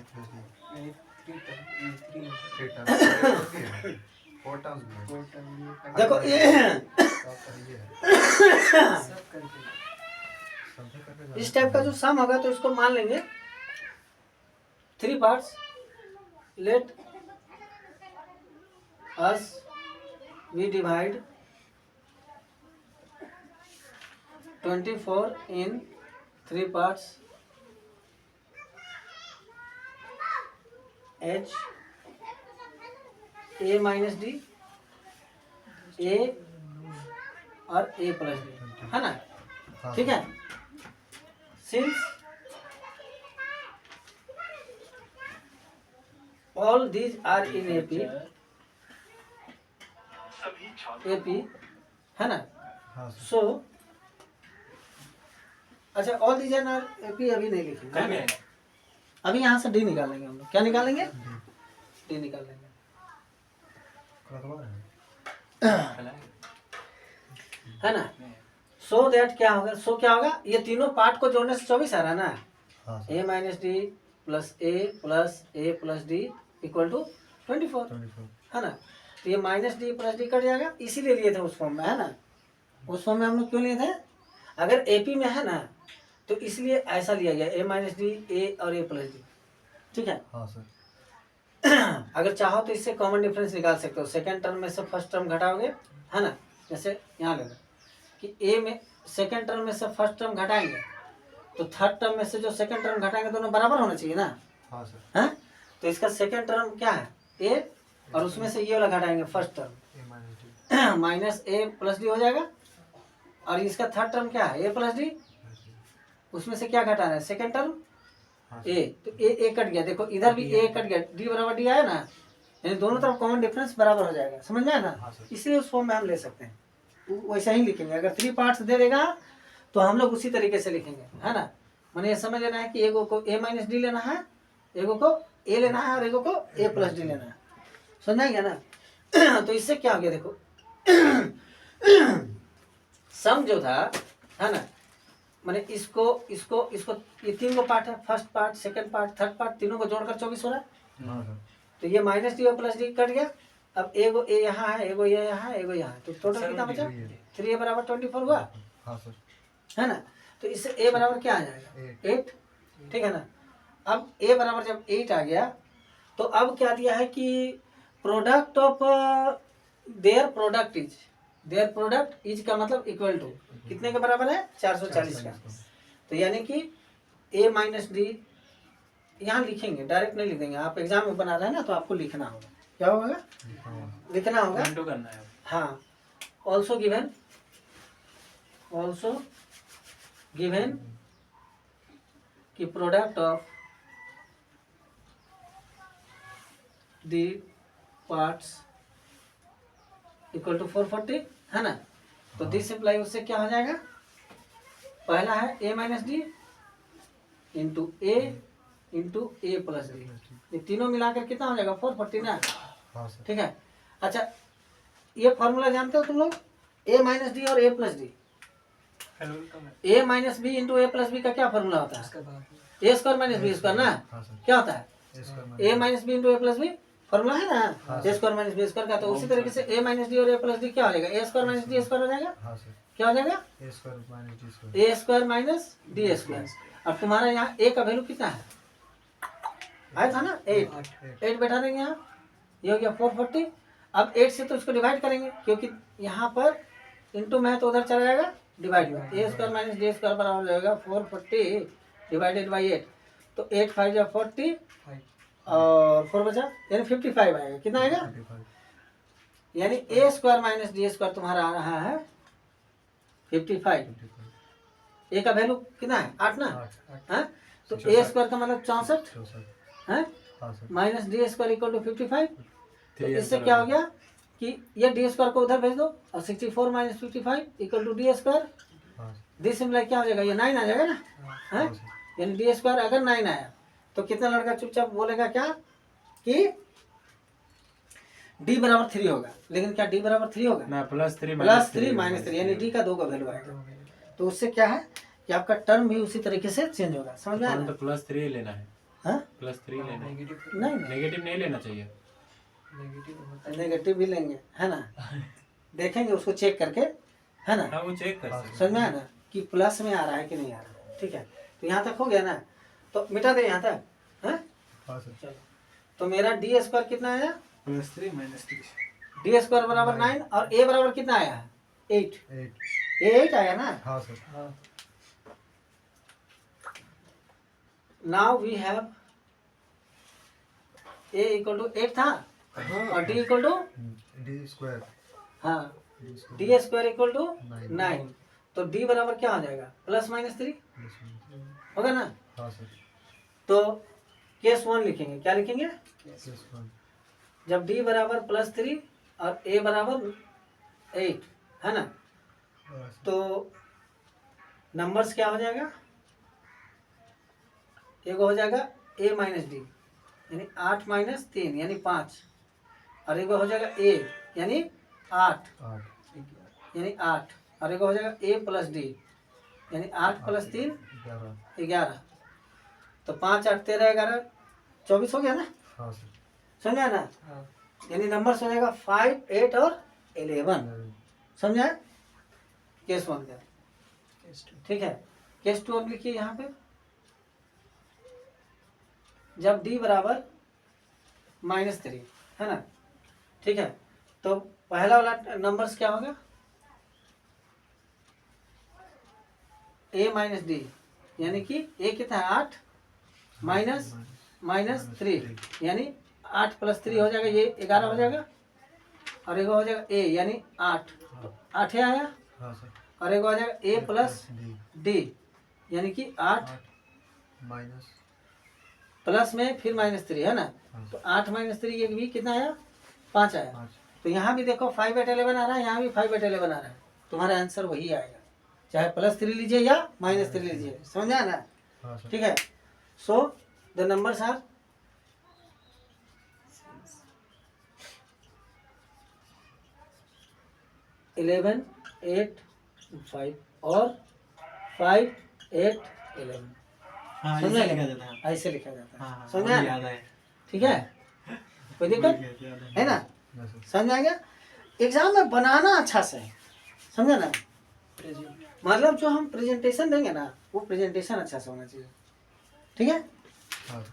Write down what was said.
Plus D 3 3 term 4 terms में देखो ये सब करके इस टाइप का जो सम होगा तो इसको मान लेंगे 3 parts. Let us we divide 24 in 3 parts h a minus d a और a प्लस डी, है ना? ठीक है। Since all these are in AP है ना? हाँ सो अच्छा ऑल दीज आर एपी अभी नहीं लिखेंगे, अभी यहाँ से डी निकालेंगे हम लोग। क्या निकालेंगे? डी निकालेंगे। है ना? सो दैट क्या होगा? सो क्या होगा? ये तीनों पार्ट को जोड़ने से 24 आ रहा है ना? A minus D plus A plus D equal to 24, है ना? तो ये minus D plus D cut जाएगा, इसीलिए लिए थे उस फॉर्म में, है ना? उस फॉर्म में हम लोग क्यों लिए थे? अगर एपी में है ना तो इसलिए ऐसा लिया गया, ए माइनस डी ए और ए प्लस डी। ठीक है। हाँ सर। अगर चाहो तो इससे कॉमन डिफरेंस निकाल सकते हो। सेकंड टर्म में से फर्स्ट टर्म घटाओगे, है ना? जैसे यहाँ ले लो कि ए में सेकंड टर्म में से फर्स्ट टर्म घटाएंगे तो थर्ड टर्म में से जो सेकंड टर्म घटाएंगे दोनों बराबर होना चाहिए ना? हाँ सर। है? तो इसका सेकंड टर्म क्या है? ए, और उसमें से ये वाला घटाएंगे फर्स्ट टर्म, माइनस ए प्लस डी हो जाएगा। और इसका थर्ड टर्म क्या है? ए प्लस डी, उसमें से क्या घटाना है? सेकंड टर्म ए, तो ए कट गया। देखो इधर भी ए कट गया, डी बराबर डी आया ना, यानी दोनों तरफ कॉमन डिफरेंस बराबर हो जाएगा। समझ में आया ना? इसलिए उस फॉर्म में हम ले सकते हैं, वैसा ही लिखेंगे। अगर 3 पार्ट्स दे देगा तो हम लोग उसी तरीके से लिखेंगे, है ना? मैंने ये समझ लेना है कि एगो को ए माइनस डी लेना है, एगो को ए लेना है और एगो को ए प्लस डी लेना है। समझ गया ना? तो इससे क्या हो गया? देखो सम जो था, है ना, मैंने इसको इसको इसको ये 3 पार्ट है, first part, second part, third part, तीनों को जोड़कर 24 हो रहा है। तो ये माइनस डी और प्लस डी कट गया। अब एगो ए यहाँ है, एगो ये यहाँ है, एगो यहाँ है, तो टोटल कितना बचा? 3 बराबर 24 हुआ, है ना? तो इससे ए बराबर क्या आ जाएगा? 8। ठीक है ना? अब ए बराबर जब 8 आ गया तो अब क्या दिया है कि product of their product is का मतलब इक्वल टू कितने के बराबर है? 440 का। तो यानी कि ए माइनस डी यहाँ लिखेंगे, डायरेक्ट नहीं लिखेंगे। आप एग्जाम में बना रहे हैं ना तो आपको लिखना होगा। क्या होगा? लिखना होगा। हाँ, ऑल्सो गिवन कि product of the parts equal to 440, है ना? तो दिस इम्प्लाई उससे क्या हो जाएगा? पहला है ए माइनस डी इंटू ए प्लस डी, ये तीनों मिलाकर कितना हो जाएगा? 440 ना? ठीक है। अच्छा ये फॉर्मूला जानते हो तुम लोग? ए माइनस डी और ए प्लस डी, ए माइनस बी इंटू ए प्लस बी का क्या फॉर्मूला होता है? ए स्क्वायर माइनस बी स्क्वायर ना? क्या होता है? ए माइनस बी इंटू ए प्लस बी फॉर्मूला है ना, ए स्क्वायर माइनस बी स्क्वायर का। तो उसी तरीके से ए माइनस डी और ए प्लस डी क्या हो जाएगा? ए स्क्वायर माइनस डी स्क्वायर हो जाएगा। क्या हो जाएगा? ए स्क्वायर माइनस डी स्क्वायर। और तुम्हारा यहाँ ए का वैल्यू कितना है? आया था ना 8 बैठा देंगे यहाँ, ये हो गया 440। अब 8 से तो इसको डिवाइड करेंगे क्योंकि यहाँ पर इंटू में है तो उधर चला जाएगा डिवाइड में। ए स्क्वायर माइनस डी स्क्वायर बराबर हो जाएगा 440 डिवाइडेड बाई 8। तो 8 5 जा 40 और 4 बचा, यानी 55 आएगा। कितना आएगा? यानी ए स्क्वायर माइनस डी स्क्वायर तुम्हारा आ रहा है 55। ए का वैल्यू कितना है? 8 ना? है? तो ए स्क्वायर का मतलब 64 है, minus D square equal to 55। तो इससे क्या हो गया कि ये डी स्क्वायर को उधर भेज दो और 64 minus 55 equal to D square. This simple क्या हो जाएगा? ये 9 आ जाएगा ना? है? यानी डी स्क्वायर अगर 9 आया तो कितना लड़का चुपचाप बोलेगा क्या कि डी बराबर 3 होगा। लेकिन क्या डी बराबर 3 होगा? ना, +3 माइनस 3, यानी डी का 2 का वैल्यू आएगा। तो उससे क्या है कि आपका टर्म भी उसी तरीके से चेंज होगा। समझ में आया? तो +3 लेना है। हाँ +3 लेना है। नेगेटिव नहीं नेगेटिव नहीं लेना चाहिए। नेगेटिव होता है। नेगेटिव भी लेंगे है ना, देखेंगे उसको चेक करके, है ना, हाँ वो चेक कर सकते समझ में आया ना कि प्लस में आ रहा है कि नहीं आ रहा है। ठीक है, तो यहाँ तक हो गया ना, तो मिटा दे यहाँ तक। हाँ हाँ सर। चलो, तो मेरा डी स्क्वायर कितना आया, +3 -3 डी स्क्वायर बराबर 9 और ए बराबर कितना आया, 8। 8। ये 8 आया ना। हाँ सर। हाँ now we have A equal to 8 था और डी इक्वल टू D²। हाँ D² D square equal to 9। 9, तो डी बराबर क्या हो जाएगा, +-3 होगा ना। हाँ सर। तो केस 1 लिखेंगे, क्या लिखेंगे, +1। जब डी बराबर +3 और ए बराबर 8 है ना, हाँ सर। तो नंबर्स क्या हो जाएगा, एक हो जाएगा a माइनस डी यानी 8 - 3 यानी 5, और एक हो जाएगा a यानी 8 8 यानी 8, और एक हो जाएगा a प्लस डी यानी 8 + 3 11। 11, तो 5 8 13 11 24 हो गया ना, हाँ सर। समझा ना। हाँ। यानी नंबर हो जाएगा 5 8 और 11, समझा। केस 1 का ठीक है। केस 2 अब लिखिए यहाँ पे, जब d बराबर -3 है ना, ठीक है, तो पहला वाला नंबर्स क्या होगा, a माइनस डी यानी कि a कितना है 8 -3 यानी 8 + 3 हो जाएगा, ये 11 हो जाएगा, और एक हो जाएगा a यानी 8, तो 8 ही आया, हाँ सर। और एक हो जाएगा a प्लस D डी यानी कि 8 माइनस। प्लस में फिर -3 है ना, हाँ तो 8 - 3 ये भी कितना आया, 5 आया। 5। तो यहाँ भी देखो 5 / 11 आ रहा है, यहाँ भी 5 / 11 आ रहा है, तुम्हारा आंसर वही आएगा, चाहे +3 लीजिए या -3 लीजिए, समझा ना। हाँ सर। ठीक है, सो द नंबर्स आर 11 8 5 और 5 8 11, हाँ समझा ऐसे क्या? लिखा जाता है। ऐसे लिखा जाता है, हाँ समझा याद ना? है। ठीक है, कोई दिक्कत है ना, हाँ सर। समझ आ गया। एग्जाम में बनाना अच्छा से है, समझा ना, मतलब जो हम प्रेजेंटेशन देंगे ना, वो प्रेजेंटेशन अच्छा से होना चाहिए, ठीक है। हाँ।